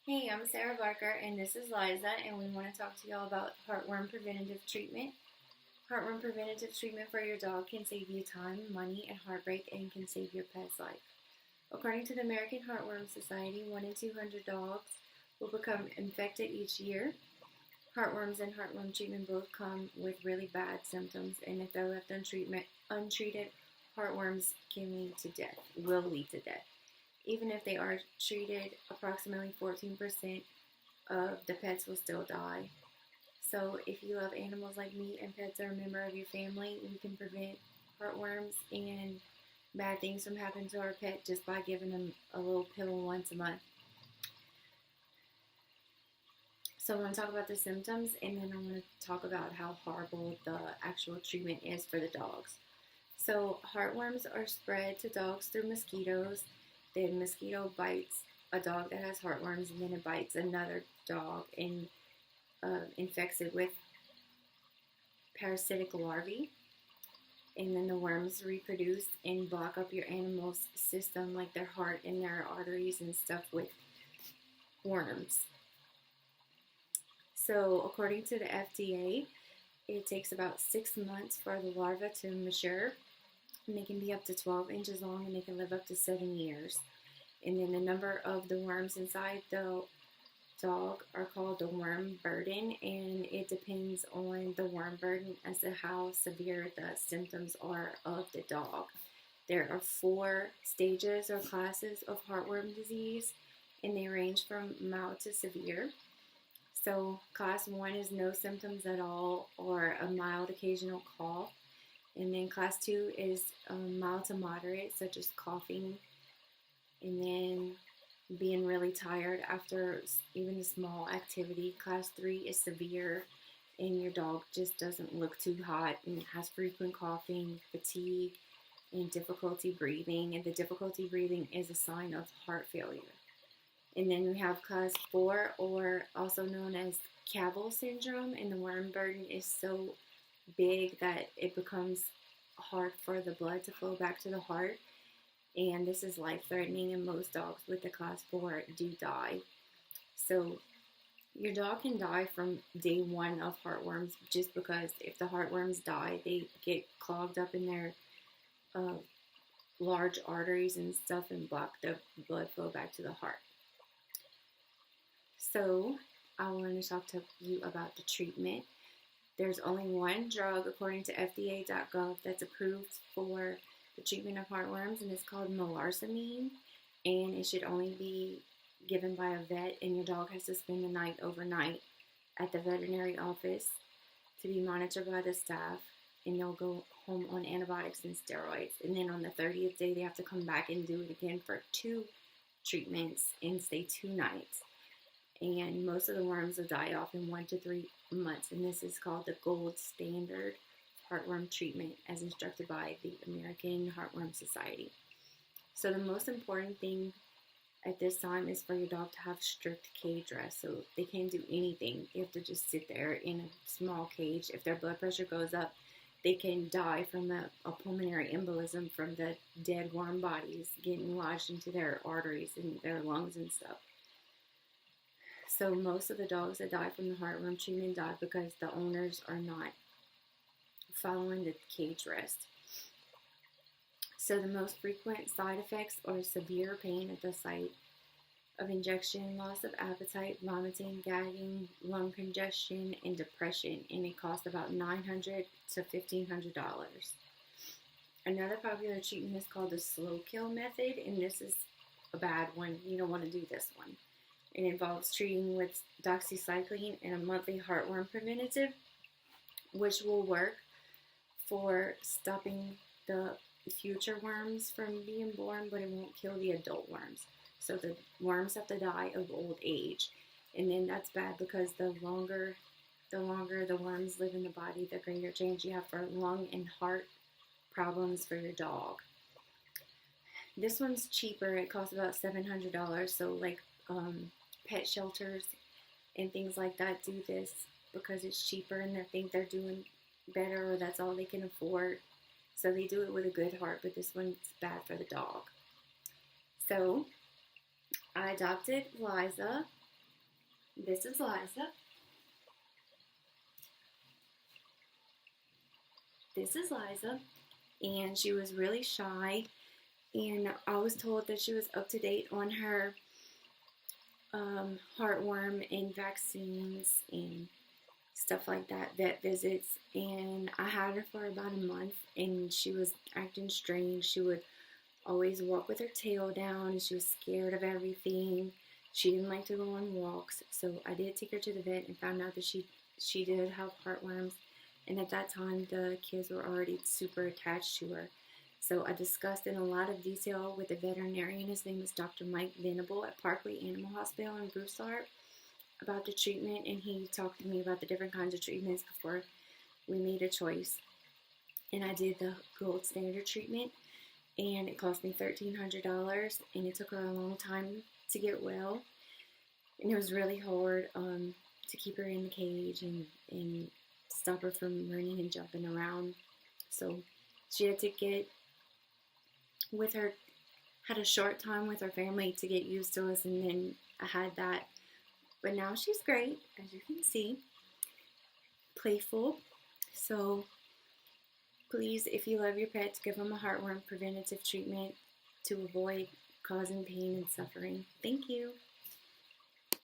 Hey, I'm Sarah Barker, and this is Liza, and we want to talk to y'all about heartworm preventative treatment. Heartworm preventative treatment for your dog can save you time, money, and heartbreak, and can save your pet's life. According to the American Heartworm Society, 1 in 200 dogs will become infected each year. Heartworms and heartworm treatment both come with really bad symptoms, and if they're left untreated, heartworms will lead to death. Even if they are treated, approximately 14% of the pets will still die. So if you love animals like me and pets are a member of your family, we can prevent heartworms and bad things from happening to our pet just by giving them a little pill once a month. So I want to talk about the symptoms, and then I want to talk about how horrible the actual treatment is for the dogs. So heartworms are spread to dogs through mosquitoes. The mosquito bites a dog that has heartworms, and then it bites another dog and infects it with parasitic larvae. And then the worms reproduce and block up your animal's system, like their heart and their arteries and stuff, with worms. So according to the FDA, it takes about 6 months for the larva to mature. And they can be up to 12 inches long, and they can live up to 7 years. And then the number of the worms inside the dog are called the worm burden, and it depends on the worm burden as to how severe the symptoms are of the dog. There are 4 stages or classes of heartworm disease, and they range from mild to severe. So class 1 is no symptoms at all or a mild occasional cough. And then class 2 is mild to moderate, such as coughing, and then being really tired after even a small activity. Class 3 is severe, and your dog just doesn't look too hot and has frequent coughing, fatigue, and difficulty breathing. And the difficulty breathing is a sign of heart failure. And then we have class 4, or also known as Cavill syndrome, and the worm burden is so big that it becomes hard for the blood to flow back to the heart, and this is life-threatening, and most dogs with the class 4 do die. So your dog can die from day 1 of heartworms, just because if the heartworms die, they get clogged up in their large arteries and stuff and block the blood flow back to the heart. So I want to talk to you about the treatment. There's only one drug, according to FDA.gov, that's approved for the treatment of heartworms, and it's called melarsoline, and it should only be given by a vet, and your dog has to spend the night overnight at the veterinary office to be monitored by the staff, and they'll go home on antibiotics and steroids, and then on the 30th day they have to come back and do it again for 2 treatments and stay 2 nights. And most of the worms will die off in 1 to 3 months, and this is called the gold standard heartworm treatment as instructed by the American Heartworm Society. So the most important thing at this time is for your dog to have strict cage rest, so they can't do anything. You have to just sit there in a small cage. If their blood pressure goes up, they can die from a pulmonary embolism from the dead worm bodies getting lodged into their arteries and their lungs and stuff. So most of the dogs that die from the heartworm treatment die because the owners are not following the cage rest. So the most frequent side effects are severe pain at the site of injection, loss of appetite, vomiting, gagging, lung congestion, and depression, and it costs about $900 to $1,500. Another popular treatment is called the slow kill method, and this is a bad one. You don't want to do this one. It involves treating with doxycycline and a monthly heartworm preventative, which will work for stopping the future worms from being born, but it won't kill the adult worms. So the worms have to die of old age. And then that's bad because the longer the worms live in the body, the greater chance you have for lung and heart problems for your dog. This one's cheaper. It costs about $700. So like pet shelters and things like that do this because it's cheaper and they think they're doing better, or that's all they can afford. So they do it with a good heart, but this one's bad for the dog. So I adopted Liza, This is Liza. This is Liza. And she was really shy. And I was told that she was up to date on her heartworm and vaccines and stuff like that, vet visits. And I had her for about a month, and she was acting strange. She would always walk with her tail down, and she was scared of everything. She didn't like to go on walks, so I did take her to the vet and found out that she did have heartworms. And at that time, the kids were already super attached to her. So I discussed in a lot of detail with the veterinarian. His name is Dr. Mike Venable at Parkway Animal Hospital in Broussard about the treatment, and he talked to me about the different kinds of treatments before we made a choice. And I did the gold standard treatment, and it cost me $1,300, and it took her a long time to get well, and it was really hard to keep her in the cage and stop her from running and jumping around. So she had to get with her, had a short time with her family to get used to us, and then I had that. But now she's great, as you can see, playful. So please, if you love your pets, give them a heartworm preventative treatment to avoid causing pain and suffering. Thank you.